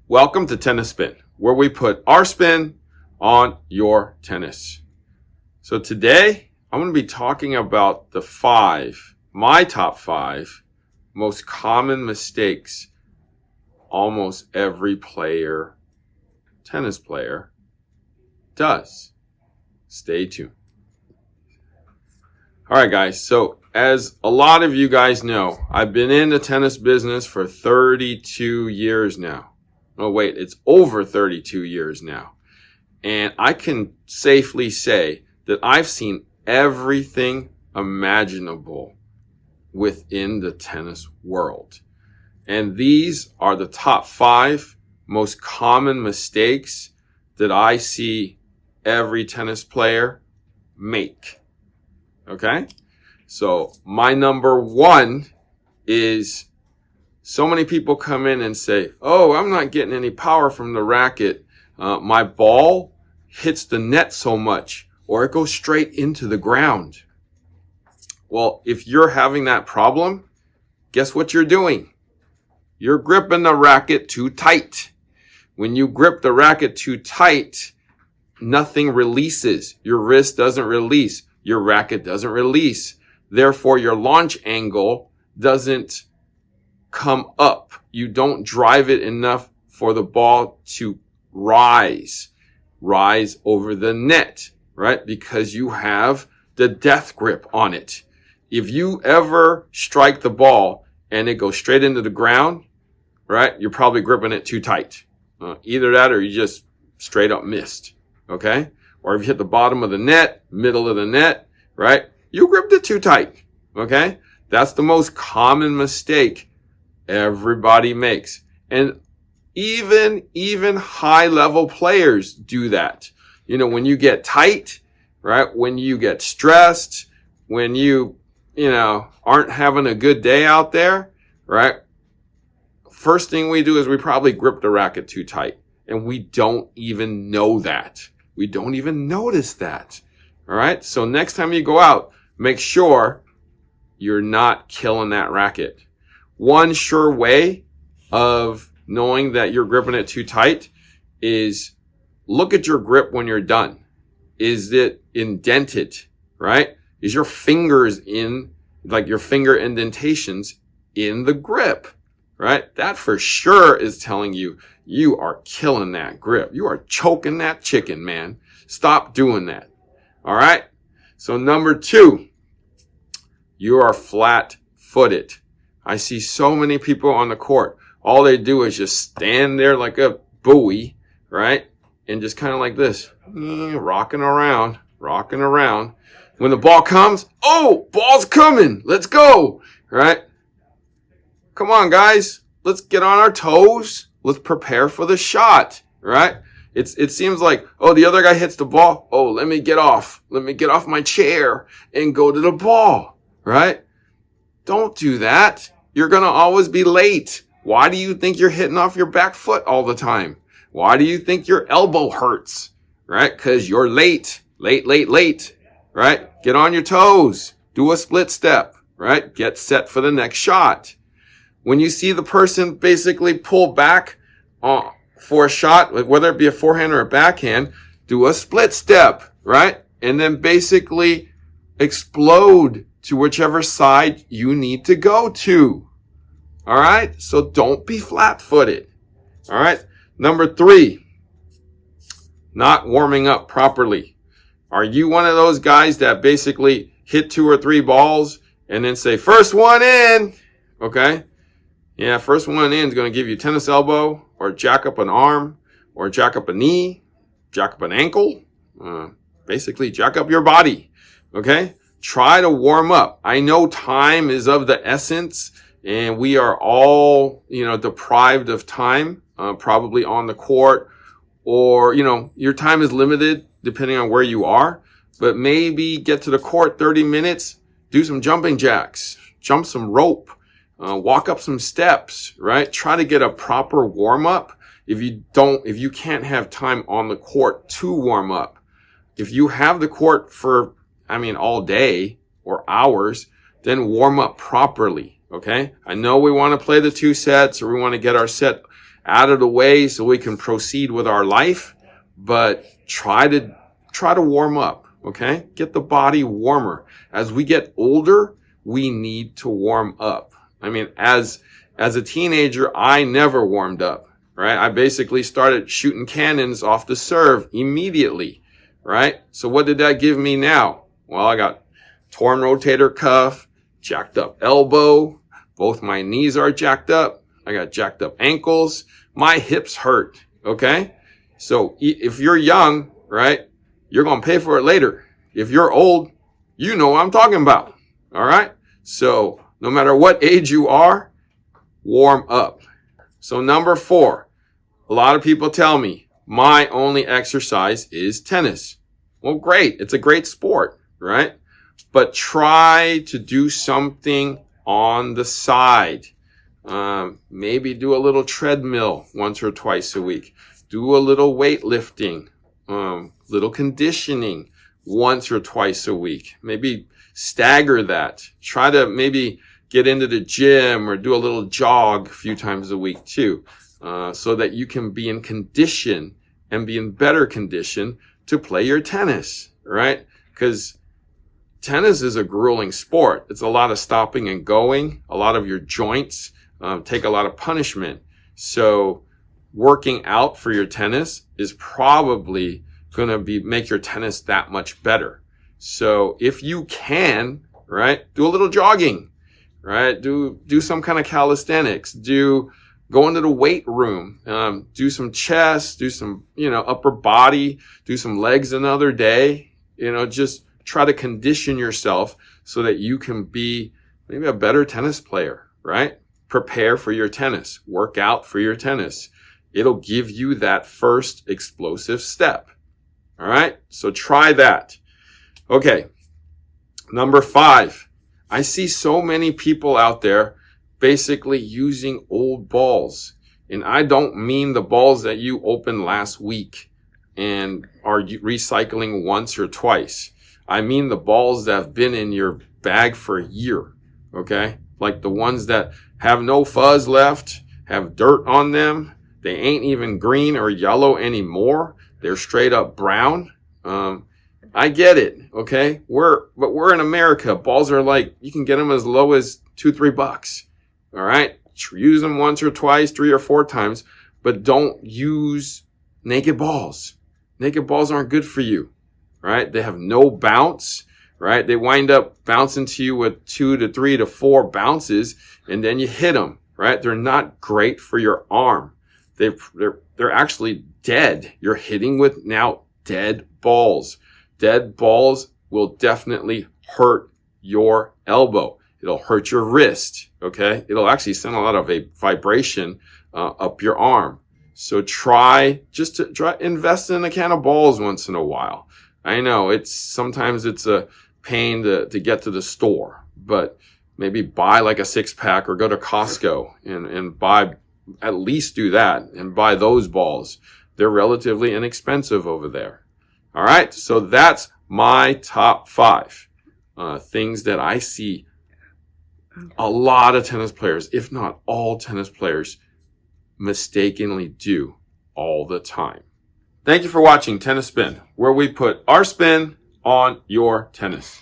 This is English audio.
Welcome to Tennis Spin, where we put our spin on your tennis. So today, I'm going to be talking about my top five most common mistakes almost every tennis player does. Stay tuned. All right, guys. So as a lot of you guys know, I've been in the tennis business for 32 years now. Oh, wait, it's over 32 years now. And I can safely say that I've seen everything imaginable within the tennis world. And these are the top five most common mistakes that I see every tennis player make. Okay? So my number one is so many people come in and say, oh, I'm not getting any power from the racket. My ball hits the net so much, or it goes straight into the ground. Well, if you're having that problem, guess what you're doing? You're gripping the racket too tight. When you grip the racket too tight, nothing releases. Your wrist doesn't release. Your racket doesn't release. Therefore, your launch angle doesn't come up. You don't drive it enough for the ball to rise over the net, right? Because you have the death grip on it. If you ever strike the ball and it goes straight into the ground, right, you're probably gripping it too tight. Either that or you just straight up missed, okay? Or if you hit the bottom of the net, middle of the net, right, you gripped it too tight, okay? That's the most common mistake everybody makes. And even high-level players do that. You know, when you get tight, right, when you get stressed, when you aren't having a good day out there, right, first thing we do is we probably grip the racket too tight. And we don't even know that. We don't even notice that. All right? So next time you go out, make sure you're not killing that racket. One sure way of knowing that you're gripping it too tight is look at your grip when you're done. Is it indented, right? Is your fingers your finger indentations in the grip, right? That for sure is telling you you are killing that grip. You are choking that chicken, man. Stop doing that. All right? So number two, you are flat-footed. I see so many people on the court. All they do is just stand there like a buoy, right? And just kind of like this, rocking around. When the ball comes, oh, ball's coming. Let's go, right? Come on, guys. Let's get on our toes. Let's prepare for the shot, right? It seems like, oh, the other guy hits the ball. Oh, let me get off my chair and go to the ball, right? Don't do that. You're going to always be late. Why do you think you're hitting off your back foot all the time? Why do you think your elbow hurts, right? Because you're late, right? Get on your toes. Do a split step, right? Get set for the next shot. When you see the person basically pull back for a shot, whether it be a forehand or a backhand, do a split step, right? And then basically explode to whichever side you need to go to. All right? So don't be flat-footed. All right? Number three, not warming up properly. Are you one of those guys that basically hit 2 or 3 balls and then say, first one in? Okay? Yeah, first one in is going to give you tennis elbow or jack up an arm or jack up a knee, jack up an ankle, basically jack up your body. Okay? Try to warm up. I know time is of the essence and we are all, deprived of time, probably on the court or, your time is limited depending on where you are, but maybe get to the court 30 minutes, do some jumping jacks, jump some rope, walk up some steps, right? Try to get a proper warm up. If you can't have time on the court to warm up, if you have the court for, all day or hours, then warm up properly. Okay. I know we want to play the 2 sets or we want to get our set out of the way so we can proceed with our life, but try to warm up, okay? Get the body warmer. As we get older, we need to warm up. I mean, as a teenager, I never warmed up, right? I basically started shooting cannons off the serve immediately, right? So what did that give me now? Well, I got torn rotator cuff, jacked up elbow, both my knees are jacked up, I got jacked up ankles, my hips hurt, okay? So if you're young, right, you're going to pay for it later. If you're old, you know what I'm talking about, all right? So no matter what age you are, warm up. So number 4, a lot of people tell me my only exercise is tennis. Well, great. It's a great sport, right? But try to do something on the side. Maybe do a little treadmill once or twice a week. Do a little weightlifting, little conditioning once or twice a week. Maybe stagger that. Try to maybe get into the gym or do a little jog a few times a week too, so that you can be in condition and be in better condition to play your tennis, right? Because tennis is a grueling sport. It's a lot of stopping and going. A lot of your joints take a lot of punishment. So working out for your tennis is probably going to make your tennis that much better. So if you can, right, do a little jogging, right? Do some kind of calisthenics. Go into the weight room. Do some chest. Do some, upper body. Do some legs another day. Just try to condition yourself so that you can be maybe a better tennis player, right? Prepare for your tennis. Work out for your tennis. It'll give you that first explosive step. All right? So try that. Okay. Number 5. I see so many people out there basically using old balls. And I don't mean the balls that you opened last week and are recycling once or twice. I mean the balls that have been in your bag for a year. Okay? Like the ones that have no fuzz left, have dirt on them. They ain't even green or yellow anymore. They're straight up brown. I get it, okay? But we're in America. Balls are like, you can get them as low as $2-3. All right? Use them once or twice, 3 or 4 times, but don't use naked balls. Naked balls aren't good for you, right? They have no bounce, right? They wind up bouncing to you with 2 to 3 to 4 bounces, and then you hit them, right? They're not great for your arm. They're actually dead. You're hitting with now dead balls. Dead balls will definitely hurt your elbow. It'll hurt your wrist, okay? It'll actually send a lot of a vibration up your arm. So try invest in a can of balls once in a while. I know sometimes it's a pain to get to the store, but maybe buy like a 6-pack or go to Costco and buy, at least do that and buy those balls. They're relatively inexpensive over there. All right. So that's my top 5 things that I see a lot of tennis players, if not all tennis players, mistakenly do all the time. Thank you for watching Tennis Spin, where we put our spin on your tennis.